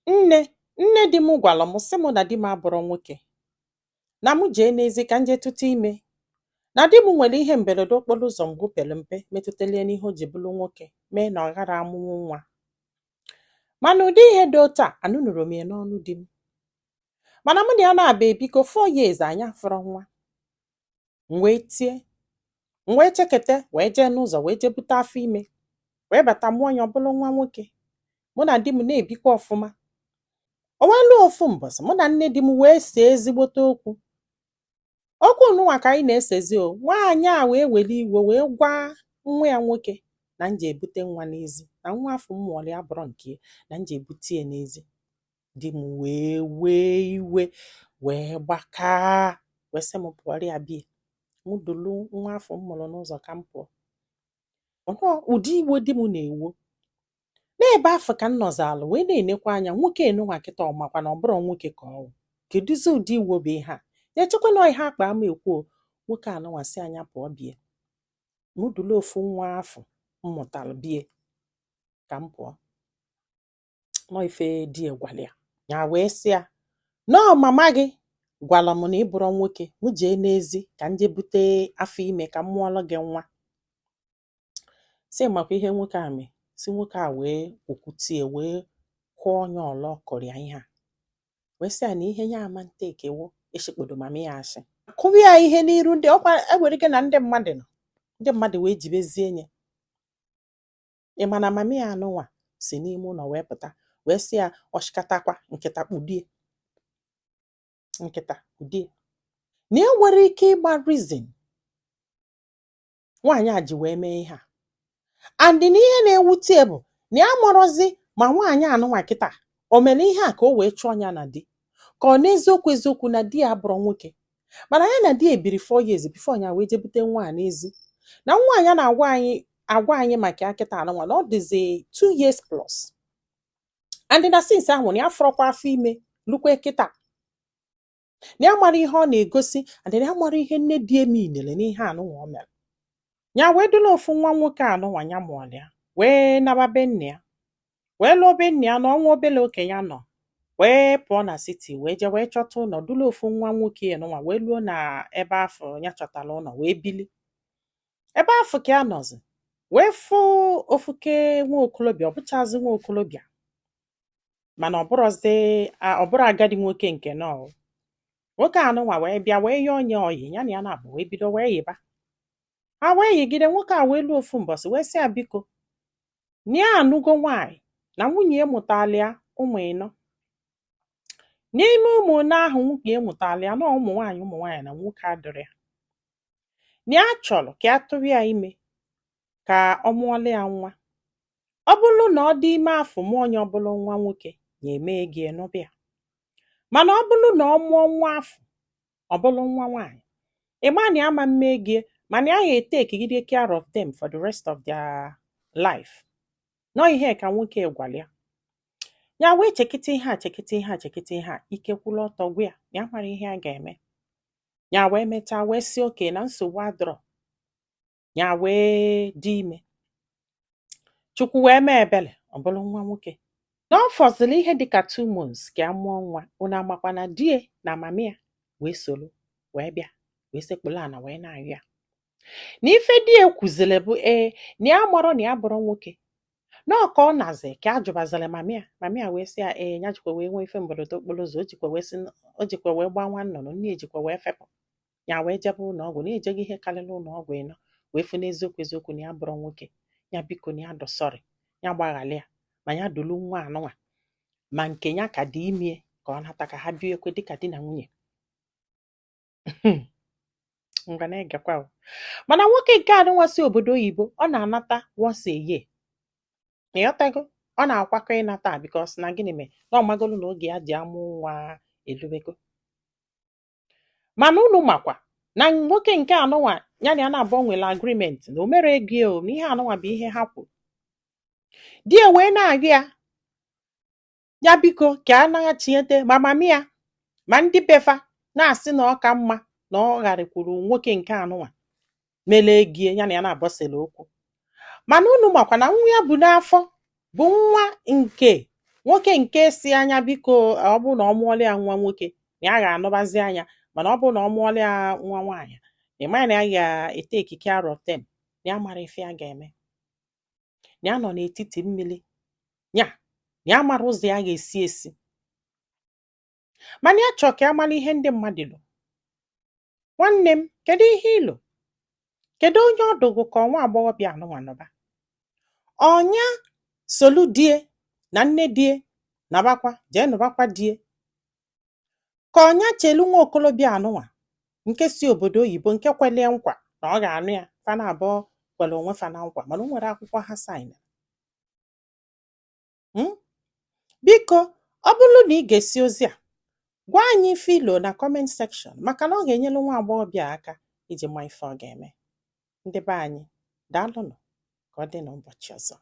Nne di m gwara m sị m na di m abụrụ nwoke, na m jee n'ezi ka m jee tụta ime, na di m nwere ihe mberede okporo ụzọ mgbe o pere mpe metụtalie n'ihe o ji bụrụ nwoke mee na ọ ghara amụnwu nwa. Mana ụdị ihe dị otu a anụnụrụ m ya n'ọnụ di m. Mana mụ na ya na-aba ebiko 4 years anyị afụrọ nwa. M wee tie, m wee chekete wee jee n'ụzọ wee jee bute afọ ime wee bata mụọ ya ọ bụrụ nwa nwoke. Mụ na di m na-ebikwa ọfụma. O wee lụọ ofu mbọsị mụ na nne di m wee see ezigbote okwu nụnwa ka anyị na-esezi nwaanyị a wee were iwe wee gwa nwa ya nwoke na m ji ebute nwa n'ezi, na nwa afọ m mụọrọ ya bụrụ nke ya, na m ji ebute ya n'ezi. Di m wee iwe wee gbakaa wee sị m pụọrọ ya bie, m dulu nwa afọ m mụrụ n'ụzọ ka m pụọ. Ụdị iwe di m na-ewo. N'ebe afọ ka m nọzalụ wee na-enekwa anya nwoke enunwa kịta ọmakwa na ọ bụrụ nwoke ka ọ wụ. Kedụzi ụdị iwo bụ ihe a? Na-echekwa na ihe akpa ama ekwu nwoke anụnwa sị anya pụọ bie. M dulu ofu nwa afọ m mụtalụ bie ka m pụọ. Nọ ife di ya gwara ya. Ya wee sị ya, nọọ mama gị gwara m na ị bụrụ nwoke, m jee n'ezi ka m jee bute afọ ime ka m mụọlụ gị nwa. Sị makwa ihe nwoke a mee. Si nwoke a wee okwutie wee kwụọ onye ọlọ kọrọ ya ihe a. Wee sị ya na ihe ya ama nte ekewo eshikpodo mama ya asị. Kụwa ya ihe n'iru ndị ọkwa ewere gị na ndị mmadụ nọ. Ndị mmadụ wee jibezie nye. Ị ma na mama ya anụnwa si n'ime ụlọ wee pụta wee sị ya ọchịkatakwa nkịta kpudie. Nkịta kpudie. Na e nwere ike ịgba reason nwaanyị a ji wee mee ihe a. And na ihe na-ewute bụ na ya mụrụzi ma nwaanyị anụnwa kịta o mere ihe a ka o wee chụọ ya na di, ka ọ n'eziokwu eziokwu na di ya abụrụ nwoke. Mana ya na di ebiri 4 years before ya wee jee bute nwa a n'ezi. Na nwaanyị a na-agwa anyị maka ya kịta anụnwa na ọ dịzi 2 years plus. And na since ahụ na ya fụrọkwa afọ ime lukwe kịta. Na ya mara ihe ọ na-egosi and na ya mara ihe nne di emi nele n'ihe anụnwa o mere. Ya wee dụla ofu nwa nwoke anụnwa ya mụọrọ ya wee naba be nne ya. Wee lụọ be nne ya na ọnwa obele okenye ya nọ. Wee pụọ na city wee jee wee chọta ụlọ dụla ofu nwa nwoke anụnwa wee luo na ebe afọ ya chọtara ụlọ wee bili. Ebe afọ ka ya nọzi wee fụ ofuke nwa okolobịa, ọ bụchazi nwa okolobịa. Mana ọ bụrụ agadi nwoke nke nọ. Nwoke anụnwa wee bịa wee yọọ onye oyi ya na ya na-abụ wee bido wee yiba. Ha wee yigide nwoke a wee lụọ ofu mbọsị wee sị ya biko na ya anụgo nwaanyị na nwunye mụtala ya ụmụ 4. N'ime ụmụ 4 ahụ nwunye mụtala ya na ụmụ nwaanyị na nwoke adịrị ya. Na ya chọrọ ka ya tụrụ ya ime ka ọ mụọla ya nwa. Ọ bụrụ na ọ dị ime afọ mụọ onye ọbụla nwa nwoke ya eme gị enụbịa. Mana ọ bụrụ na ọ mụọ nwa afọ ọ bụrụ nwa nwaanyị, ịma na ya ma mme gị mana ya ga-take care of them for the rest of their life. Nọ ihe ka nwoke gwara ya. Ya wee chekịta ihe a ike kwụlụ ọtọ gwa ya na ya mara ihe a ga-eme. Ya wee mechaa wee sị oke na nsogbu adọrọ. Ya wee dị ime. Chukwu wee mee ebele ọ bụrụ nwa nwoke. Na ọ fọzịrị ihe dịka 2 months ka a mụọ nwa. Unu amakwa na die na mama ya wee soro wee bịa wee sekpụla ana wee na-ayọ ya. Na ife di ya kwuzile bụ na ya mụrụ na ya bụrụ nwoke. Nọ ka ọ nazi ka a jụbazịrị mama ya wee sị ya ya jikwa wee nwee ife mberede okporo ụzọ o jikwa wee gbaa nwa nnụnụ, nne ejikwa wee fepụ. Ya wee jebe ụlọ ọgwụ na ejeghị ihe karịrị ụlọ ọgwụ 4 wee fụ n'eziokwu eziokwu na ya bụrụ nwoke. Ya biko na ya dọsọrị ya gbaghalị ya ma ya dulu nwa anụnwa ma nke ya ka dị ime ka ọ nata ka ha bie ekwe dịka di na nwunye. Ngwa na-egekwa. Mana nwoke nke anụnwa si obodo oyibo ọ na-anata once a year. Ịghọtago? Ọ na-akwakọ ịnata because na gịnị mee na ọ magolu na oge ya ji amụ nwa elubego. Mana unu makwa na nwoke nke anụnwa ya na ya na-abụ nwere agreement na o mere ego na ihe anụnwa bụ ihe ha kwuru. Di ya wee na-agụ ya biko ka a naghachiete ma mama ya ma ndị befa na-asị na ọ ka mma na ọ gharikwuru nwoke nke anụnwa mele egie ya na ya na-abọsịla okwu. Mana unu makwa na nwa ya bụ n'afọ bụ nwa nke nwoke nke si anya biko ọ bụrụ na ọ mụọla ya nwa nwoke na ya ga-anụbazi anya, mana ọ bụrụ na ọ mụọla ya nwa nwaanyị na ịma na ya ga-ete ekike arọ tem na ya mara ife ya ga-eme, na ya nọ n'etiti mmiri nya na ya mara ụzọ ya ga-esi esi, mana ya chọọ ka ya mara ihe ndị mmadụ lụ. Nwanne m, kedu ihe ịlụ? Kedu onye ọdụgụ ka ọnwa agbọghọbịa anụmanụba? Ọnya solu die na nne die nabakwa jee nụbakwa die, ka ọnya chelu nwa okolobịa anụnwa nke si obodo oyibo nke kwelie nkwa na ọ ga-anụ ya, fana abụọ kwere onwe fa na nkwa, mana o nwere akwụkwọ ha saịn. Biko ọ bụrụ na ị ga-esi ozi a, gwa anyị ife ilo na kọment sekshọn, maka na ọ ga-enyelu nwa agbọghọbịa aka iji ma ife ọ ga-eme. Ndị be anyị, daalụnụ, ka ọ dị n'ụbọchị ọzọ.